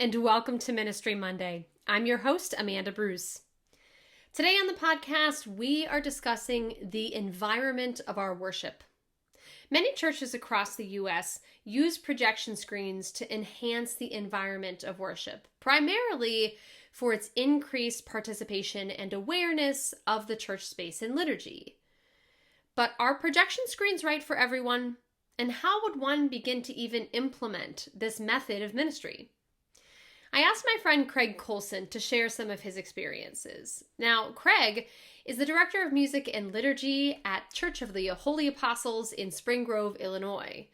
and welcome to Ministry Monday. I'm your host, Amanda Bruce. Today on the podcast, we are discussing the environment of our worship. Many churches across the U.S. use projection screens to enhance the environment of worship, primarily for its increased participation and awareness of the church space and liturgy. But are projection screens right for everyone? And how would one begin to even implement this method of ministry? I asked my friend Craig Colson to share some of his experiences. Now, Craig is the Director of Music and Liturgy at Church of the Holy Apostles in Spring Grove, Illinois.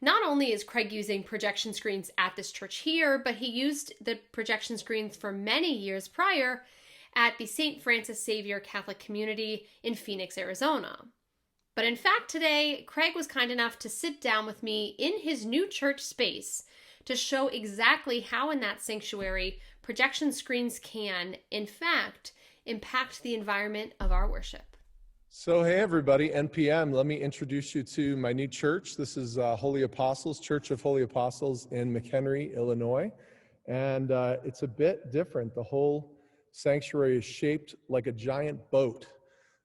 Not only is Craig using projection screens at this church here, but he used the projection screens for many years prior at the St. Francis Xavier Catholic Community in Phoenix, Arizona. But in fact, today, Craig was kind enough to sit down with me in his new church space to show exactly how in that sanctuary projection screens can, in fact, impact the environment of our worship. So, hey everybody, NPM, let me introduce you to my new church. This is Holy Apostles, Church of Holy Apostles in McHenry, Illinois. And it's a bit different. The whole sanctuary is shaped like a giant boat.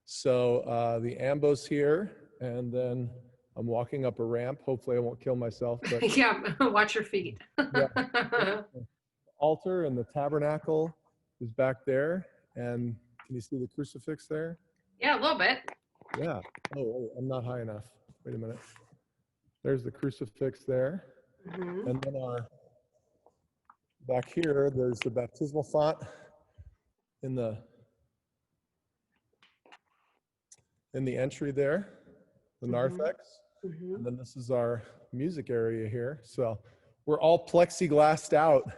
So the ambo's here, and then I'm walking up a ramp. Hopefully I won't kill myself. But Yeah, watch your feet. Yeah. The altar and the tabernacle is back there. And can you see the crucifix there? Yeah, a little bit. Yeah. Oh, I'm not high enough. Wait a minute. There's the crucifix there. Mm-hmm. And then back here, there's the baptismal font in the entry there, the narthex. Mm-hmm. And then this is our music area here. So we're all plexiglassed out.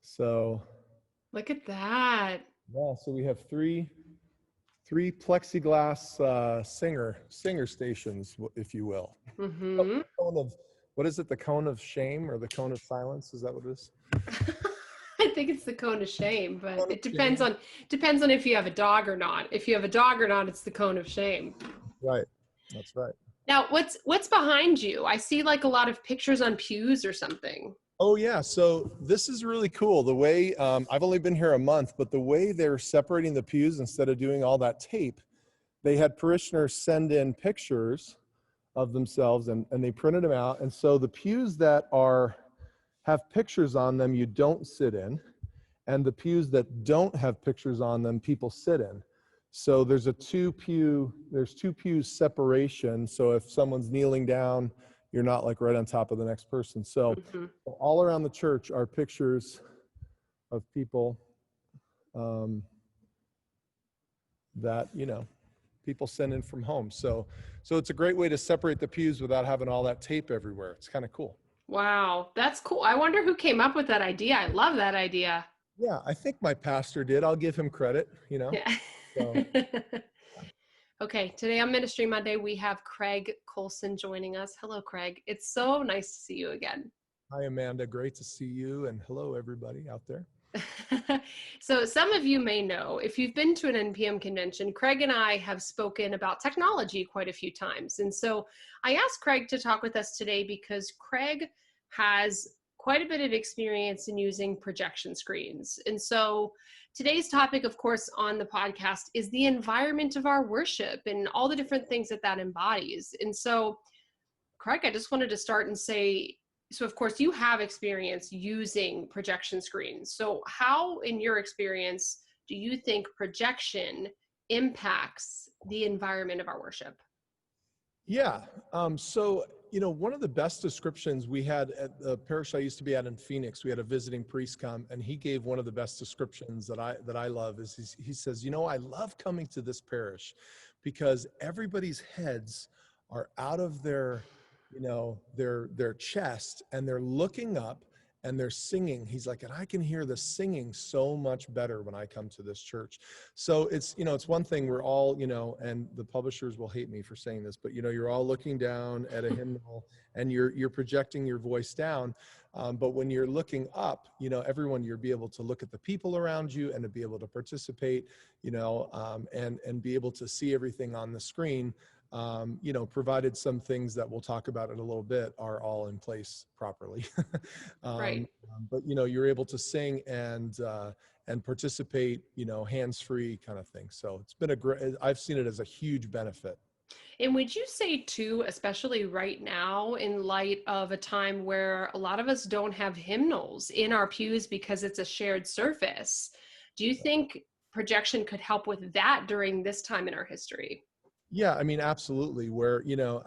So Look at that. yeah, so we have three plexiglass singer stations, if you will. Mm-hmm. What is it? The cone of shame or the cone of silence? Is that what it is? I think it's the cone of shame, but it depends on if you have a dog or not. If you have a dog or not, it's the cone of shame. Right. That's right. Now, what's behind you? I see like a lot of pictures on pews or something. Oh yeah, so this is really cool. The way, I've only been here a month, but the way they're separating the pews instead of doing all that tape, they had parishioners send in pictures of themselves and they printed them out. And so the pews that have pictures on them, you don't sit in. And the pews that don't have pictures on them, people sit in. So there's two pews separation. So if someone's kneeling down, you're not like right on top of the next person. So all around the church are pictures of people that, people send in from home. So it's a great way to separate the pews without having all that tape everywhere. It's kind of cool. Wow, that's cool. I wonder who came up with that idea. I love that idea. Yeah, I think my pastor did. I'll give him credit, Yeah. So. Okay, today on Ministry Monday, we have Craig Colson joining us. Hello, Craig. It's so nice to see you again. Hi, Amanda. Great to see you. And hello, everybody out there. So some of you may know, if you've been to an NPM convention, Craig and I have spoken about technology quite a few times. And so I asked Craig to talk with us today because Craig has quite a bit of experience in using projection screens. And so today's topic, of course, on the podcast is the environment of our worship and all the different things that embodies. And so, Craig, I just wanted to start and say, so of course you have experience using projection screens. So how, in your experience, do you think projection impacts the environment of our worship? Yeah. So, one of the best descriptions we had at the parish I used to be at in Phoenix, we had a visiting priest come, and he gave one of the best descriptions that I love is he says, I love coming to this parish because everybody's heads are out of their chest and they're looking up and they're singing. He's like, and I can hear the singing so much better when I come to this church. So it's one thing we're all, and the publishers will hate me for saying this, but you're all looking down at a hymnal and you're projecting your voice down. But when you're looking up, everyone, you'll be able to look at the people around you and to be able to participate, and be able to see everything on the screen. provided some things that we'll talk about in a little bit are all in place properly. Right. But you're able to sing and participate, hands-free kind of thing. So it's been I've seen it as a huge benefit. And would you say too, especially right now, in light of a time where a lot of us don't have hymnals in our pews because it's a shared surface, do you think projection could help with that during this time in our history? Yeah, I mean, absolutely. Where,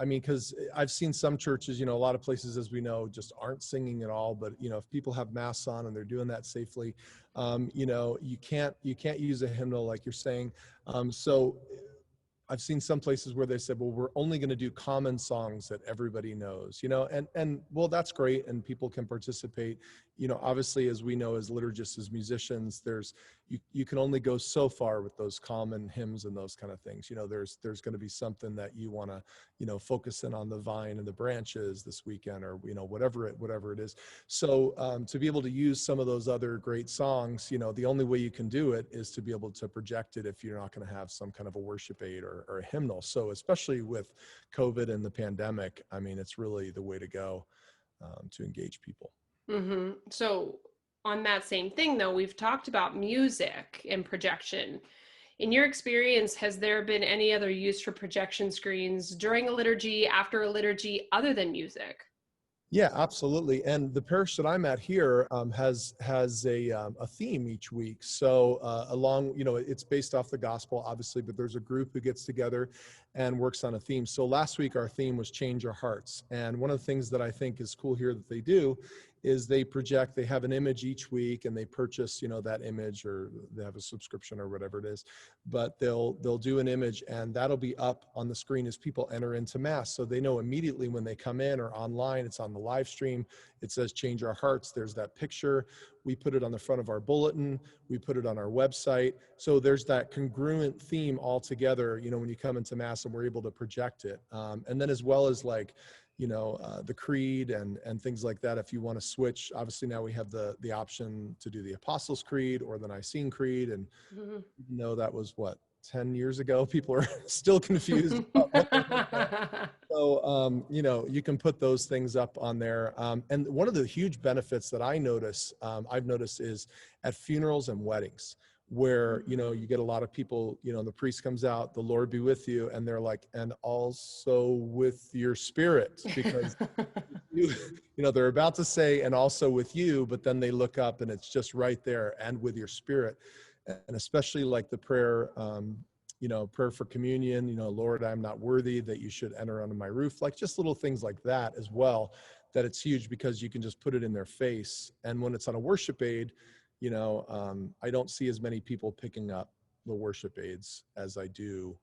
because I've seen some churches, a lot of places, as we know, just aren't singing at all. But, if people have masks on and they're doing that safely, you can't use a hymnal like you're saying. So I've seen some places where they said, well, we're only going to do common songs that everybody knows, and well, that's great. And people can participate, obviously, as we know, as liturgists, as musicians, you can only go so far with those common hymns and those kind of things. There's going to be something that you want to, focus in on the vine and the branches this weekend, or, whatever it is. So to be able to use some of those other great songs, the only way you can do it is to be able to project it if you're not going to have some kind of a worship aid or a hymnal. So especially with COVID and the pandemic, I mean, it's really the way to go to engage people. Mm-hmm. So on that same thing, though, we've talked about music and projection. In your experience, has there been any other use for projection screens during a liturgy, after a liturgy, other than music? Yeah, absolutely. And the parish that I'm at here has a theme each week. So it's based off the gospel, obviously, but there's a group who gets together and works on a theme. So last week, our theme was Change Our Hearts. And one of the things that I think is cool here that they do is they have an image each week, and they purchase, that image, or they have a subscription or whatever it is, but they'll do an image, and that'll be up on the screen as people enter into Mass. So they know immediately when they come in or online, it's on the live stream, it says Change Our Hearts. There's that picture. We put it on the front of our bulletin. We put it on our website. So there's that congruent theme all together, when you come into Mass, and we're able to project it. And then as well as the creed and things like that. If you want to switch, obviously now we have the option to do the Apostles' Creed or the Nicene Creed. And that was 10 years ago, people are still confused about what so, you can put those things up on there. And one of the huge benefits that I've noticed is at funerals and weddings, where, you get a lot of people, the priest comes out, the Lord be with you. And they're like, and also with your spirit, because, they're about to say, and also with you, but then they look up and it's just right there, and with your spirit. And especially like the prayer, prayer for communion, Lord, I'm not worthy that you should enter under my roof, like just little things like that as well, that it's huge because you can just put it in their face. And when it's on a worship aid, I don't see as many people picking up the worship aids as I do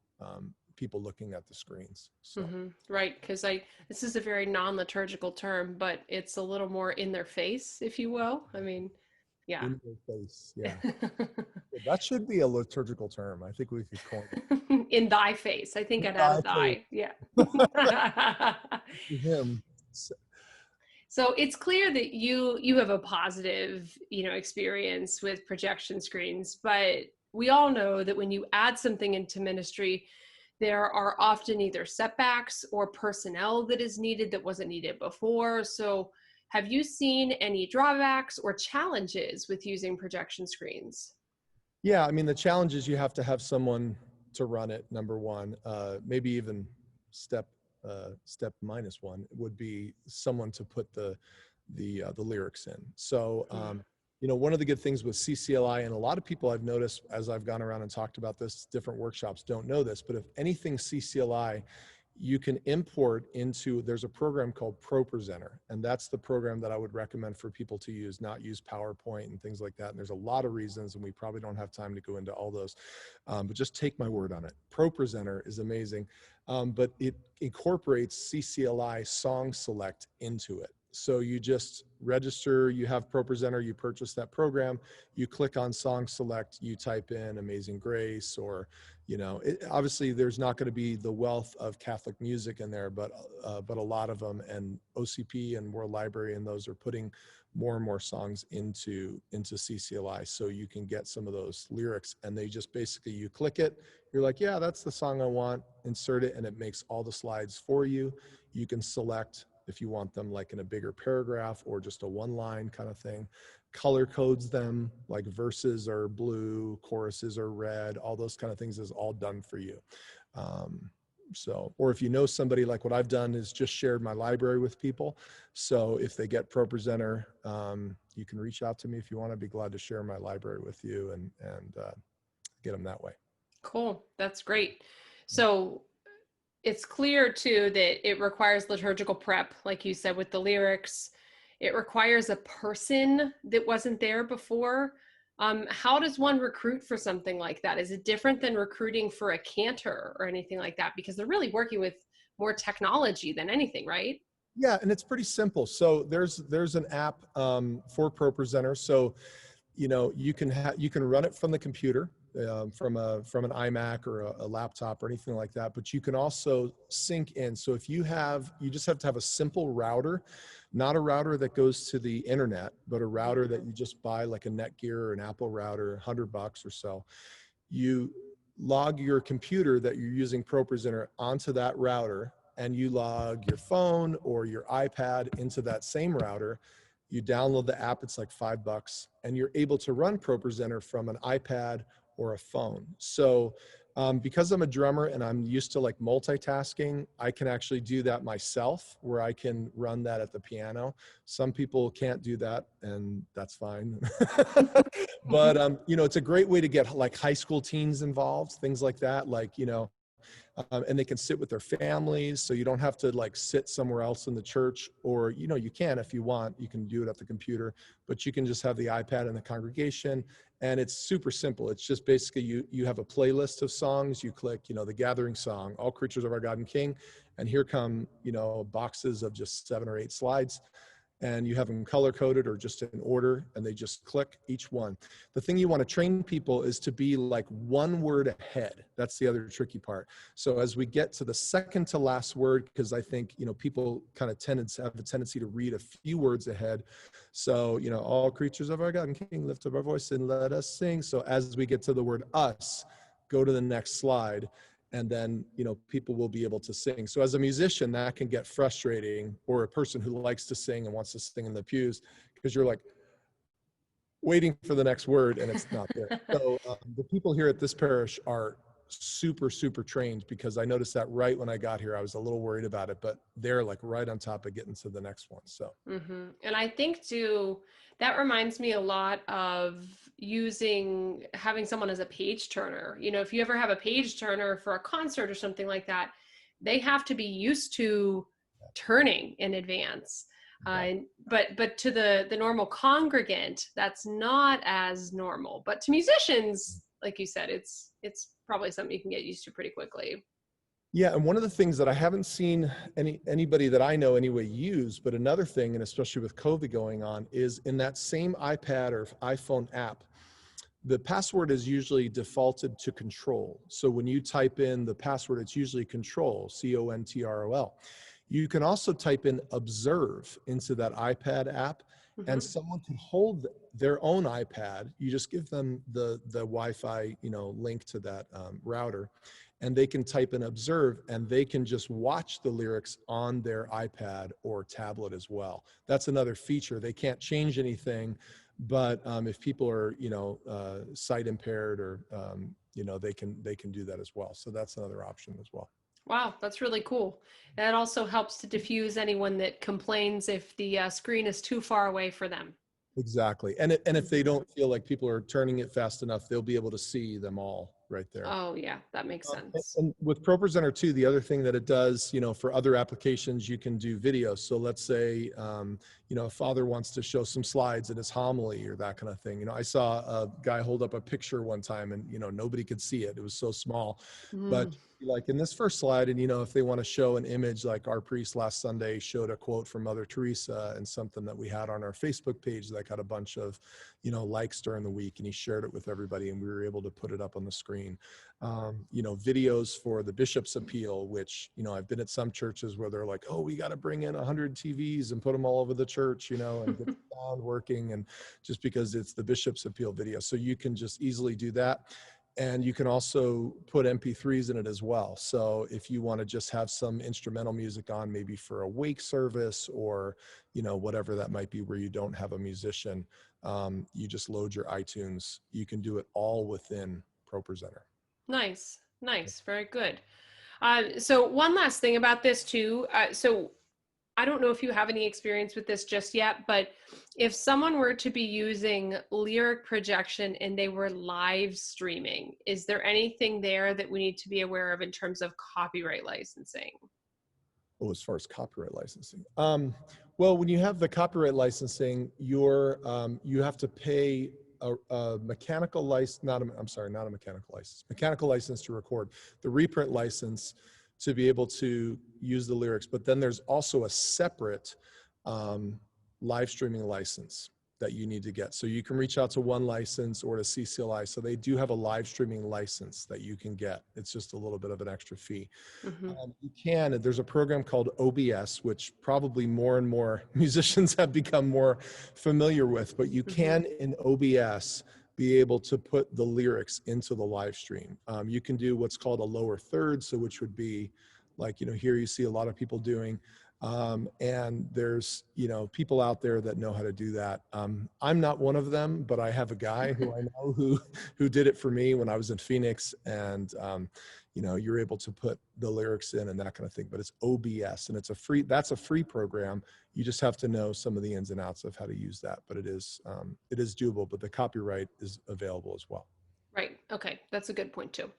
people looking at the screens. So. Right, because this is a very non-liturgical term, but it's a little more in their face, if you will. I mean, yeah. In their face, yeah. That should be a liturgical term. I think we could coin it. In thy face. I think I'd add thy. Yeah. Him. So it's clear that you have a positive, experience with projection screens, but we all know that when you add something into ministry, there are often either setbacks or personnel that is needed that wasn't needed before. So have you seen any drawbacks or challenges with using projection screens? Yeah, I mean, the challenge is you have to have someone to run it, number one. Maybe even step -1 would be someone to put the lyrics in. So, one of the good things with CCLI, and a lot of people I've noticed as I've gone around and talked about this, different workshops don't know this, but if anything CCLI, you can import into, there's a program called Propresenter, and that's the program that I would recommend for people to use, not use PowerPoint and things like that. And there's a lot of reasons, and we probably don't have time to go into all those, but just take my word on it. Propresenter is amazing, but it incorporates CCLI Song Select into it. So you just register, you have Propresenter, you purchase that program, you click on Song Select, you type in Amazing Grace, or, obviously there's not going to be the wealth of Catholic music in there, but a lot of them, and OCP and World Library and those are putting more and more songs into CCLI, so you can get some of those lyrics, and they just basically, you click it, you're like, yeah, that's the song I want, insert it, and it makes all the slides for you. You can select if you want them like in a bigger paragraph or just a one line kind of thing. Color codes them, like verses are blue, choruses are red, all those kind of things is all done for you. So, or if you know somebody, like what I've done is just shared my library with people. So if they get ProPresenter, you can reach out to me if you want. I'd be glad to share my library with you and get them that way. Cool. That's great. So it's clear too that it requires liturgical prep, like you said, with the lyrics. It requires a person that wasn't there before. How does one recruit for something like that? Is it different than recruiting for a cantor or anything like that? Because they're really working with more technology than anything, right? Yeah, and it's pretty simple. So there's an app for ProPresenter. So you can run it from the computer, from an iMac or a laptop or anything like that. But you can also sync in. So if you just have to have a simple router, not a router that goes to the internet, but a router that you just buy, like a Netgear or an Apple router, $100 or so. You log your computer that you're using ProPresenter onto that router, and you log your phone or your iPad into that same router. You download the app, it's like $5, and you're able to run ProPresenter from an iPad or a phone. So because I'm a drummer and I'm used to like multitasking, I can actually do that myself, where I can run that at the piano. Some people can't do that, and that's fine. But it's a great way to get like high school teens involved, things like that, like, and they can sit with their families, so you don't have to like sit somewhere else in the church, or you can, if you want, you can do it at the computer, but you can just have the iPad in the congregation, and it's super simple. It's just basically you have a playlist of songs, you click the gathering song, All Creatures of Our God and King, and here come boxes of just 7 or 8 slides, and you have them color coded or just in order, and they just click each one. The thing you want to train people is to be like one word ahead. That's the other tricky part. So as we get to the second to last word, because I think people kind of have a tendency to read a few words ahead. So all creatures of our God and King, lift up our voice and let us sing. So as we get to the word us, go to the next slide, and then people will be able to sing. So as a musician, that can get frustrating, or a person who likes to sing and wants to sing in the pews, because you're like waiting for the next word and it's not there. So the people here at this parish are super, super trained, because I noticed that right when I got here. I was a little worried about it, but they're like right on top of getting to the next one. So And I think too, that reminds me a lot of having someone as a page turner. If you ever have a page turner for a concert or something like that, they have to be used to turning in advance. But to the normal congregant, that's not as normal. But to musicians, like you said, it's probably something you can get used to pretty quickly. Yeah, and one of the things that I haven't seen anybody that I know anyway use, but another thing, and especially with COVID going on, is in that same iPad or iPhone app, the password is usually defaulted to control. So when you type in the password, it's usually control, CONTROL. You can also type in observe into that iPad app, and someone can hold their own iPad. You just give them the Wi-Fi link to that router, and they can type in observe, and they can just watch the lyrics on their iPad or tablet as well. That's another feature. They can't change anything, but if people are sight impaired, or they can do that as well. So that's another option as well. Wow, that's really cool. That also helps to diffuse anyone that complains if the screen is too far away for them. Exactly. And if they don't feel like people are turning it fast enough, they'll be able to see them all right there. Oh yeah, that makes sense. And with ProPresenter too, the other thing that it does, for other applications, you can do video. So let's say, a father wants to show some slides in his homily or that kind of thing. I saw a guy hold up a picture one time, and nobody could see it. It was so small. But like in this first slide, and if they want to show an image, like our priest last Sunday showed a quote from Mother Teresa and something that we had on our Facebook page that got a bunch of likes during the week, and he shared it with everybody, and we were able to put it up on the screen. Videos for the bishop's appeal, which I've been at some churches where they're like, oh, we got to bring in 100 TVs and put them all over the church, and get the sound working, and just because it's the bishop's appeal video. So you can just easily do that. And you can also put MP3s in it as well. So if you want to just have some instrumental music on, maybe for a wake service or, whatever that might be, where you don't have a musician, you just load your iTunes. You can do it all within Propresenter. Nice. Very good. So one last thing about this too. So I don't know if you have any experience with this just yet, but if someone were to be using lyric projection and they were live streaming, is there anything there that we need to be aware of in terms of copyright licensing? Oh, as far as copyright licensing. Well, when you have the copyright licensing, you have to pay a mechanical license, not a mechanical license, mechanical license to record, the reprint license to be able to use the lyrics. But then there's also a separate live streaming license that you need to get. So you can reach out to One License or to CCLI. So they do have a live streaming license that you can get. It's just a little bit of an extra fee. There's a program called OBS, which probably more and more musicians have become more familiar with, but you can in OBS be able to put the lyrics into the live stream. You can do what's called a lower third, so which would be like, here you see a lot of people doing, and there's, people out there that know how to do that. I'm not one of them, but I have a guy who I know who did it for me when I was in Phoenix, and you're able to put the lyrics in and that kind of thing, but it's OBS, and that's a free program. You just have to know some of the ins and outs of how to use that, but it is doable, but the copyright is available as well. Right. Okay. That's a good point too.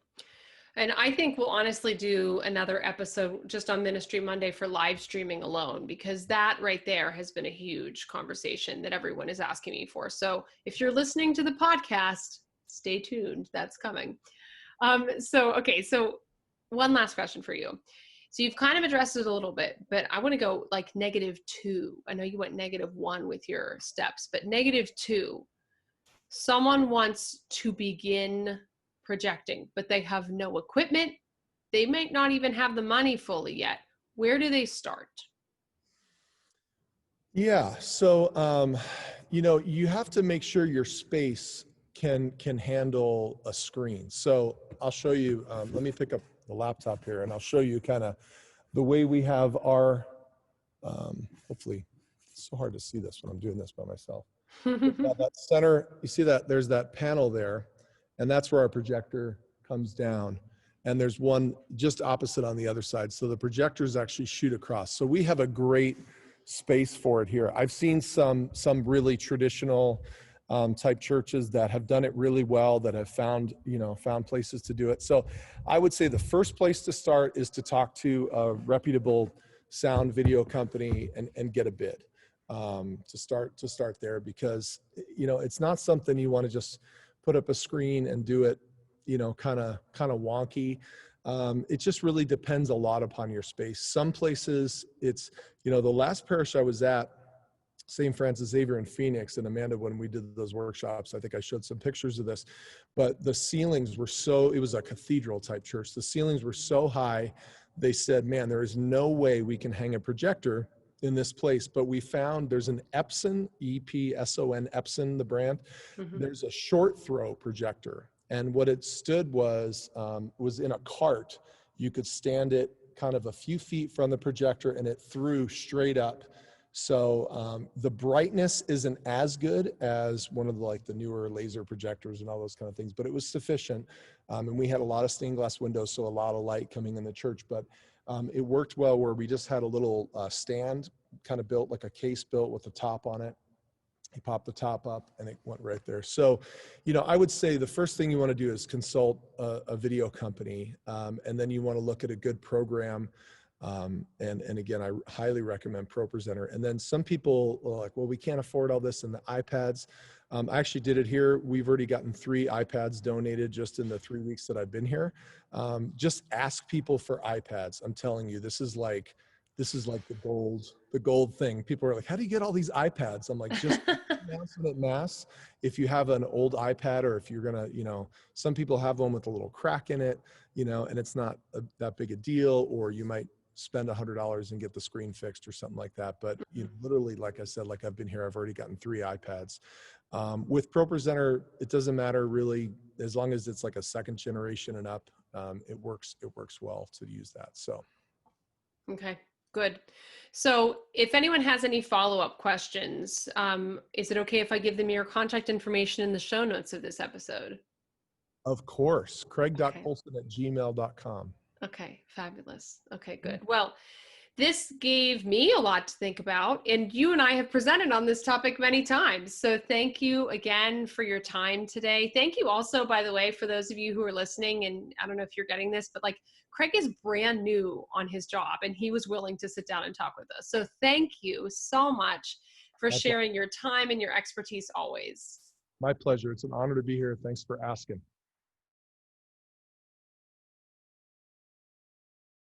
And I think we'll honestly do another episode just on Ministry Monday for live streaming alone, because that right there has been a huge conversation that everyone is asking me for. So if you're listening to the podcast, stay tuned. That's coming. So one last question for you. So you've kind of addressed it a little bit, but I want to go like -2. I know you went -1 with your steps, but -2, someone wants to begin projecting, but they have no equipment. They might not even have the money fully yet. Where do they start? Yeah. So, you have to make sure your space can handle a screen. So I'll show you, let me pick up the laptop here and I'll show you kind of the way we have our, hopefully it's so hard to see this when I'm doing this by myself. That center, you see that there's that panel there, and that's where our projector comes down. And there's one just opposite on the other side. So the projectors actually shoot across. So we have a great space for it here. I've seen some really traditional type churches that have done it really well, that have found places to do it. So I would say the first place to start is to talk to a reputable sound video company and get a bid. To start there, because it's not something you want to just put up a screen and do it kind of wonky. It just really depends a lot upon your space. Some places it's the last parish I was at, St. Francis Xavier in Phoenix, and Amanda, when we did those workshops, I think I showed some pictures of this, but the ceilings were it was a cathedral type church. The ceilings were so high, they said, man, there is no way we can hang a projector in this place. But we found there's an Epson, E-P-S-O-N, Epson, the brand. There's a short throw projector. And what it stood was in a cart. You could stand it kind of a few feet from the projector and it threw straight up. So the brightness isn't as good as one of the newer laser projectors and all those kind of things, but it was sufficient. And we had a lot of stained glass windows, so a lot of light coming in the church. But it worked well where we just had a little stand kind of built, like a case built with a top on it. He popped the top up and it went right there. So, I would say the first thing you want to do is consult a video company. And then you want to look at a good program. And again, I highly recommend Propresenter. And then some people are like, well, we can't afford all this and the iPads. I actually did it here. We've already gotten 3 iPads donated just in the 3 weeks that I've been here. Just ask people for iPads. I'm telling you, this is like the gold thing. People are like, how do you get all these iPads? I'm like, just mass and at mass. If you have an old iPad, or if you're gonna, some people have one with a little crack in it, and it's not that big a deal, or you might spend $100 and get the screen fixed or something like that. But literally, like I said, like I've been here, I've already gotten 3 iPads. With Propresenter, it doesn't matter really, as long as it's like a 2nd generation and up. It works well to use that. So. Okay. Good. So if anyone has any follow-up questions, is it okay if I give them your contact information in the show notes of this episode? Of course. Craig.Colson@gmail.com. Okay. Fabulous. Okay, good. Well, this gave me a lot to think about, and you and I have presented on this topic many times. So thank you again for your time today. Thank you also, by the way, for those of you who are listening, and I don't know if you're getting this, but like Craig is brand new on his job and he was willing to sit down and talk with us. So thank you so much for sharing your time and your expertise always. My pleasure. It's an honor to be here. Thanks for asking.